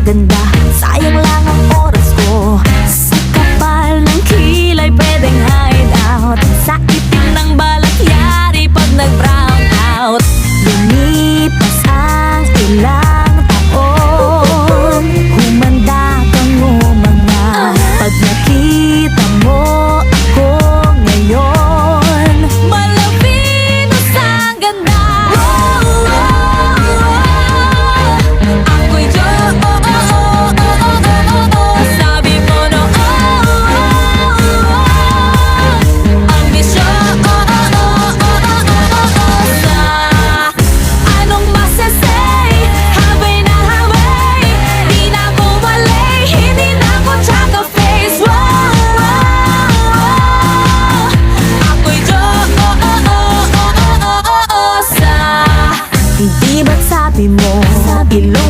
maganda. Sayang lang ang oras ko sa kapal ng kilay, pwedeng hide out. Sa itim ng balat yari pag nag-brown out. Lumipas ang ilang taon, humanda kang umanga. Pag nakita mo ako ngayon, malapinos ang ganda. Ako'y sabi mo no, ang misyon sa anong masasay. Habay na habay, di na ako malay, hindi na ako tsaka face. Ako'y Diyosa. Hindi ba't sabi mo ilong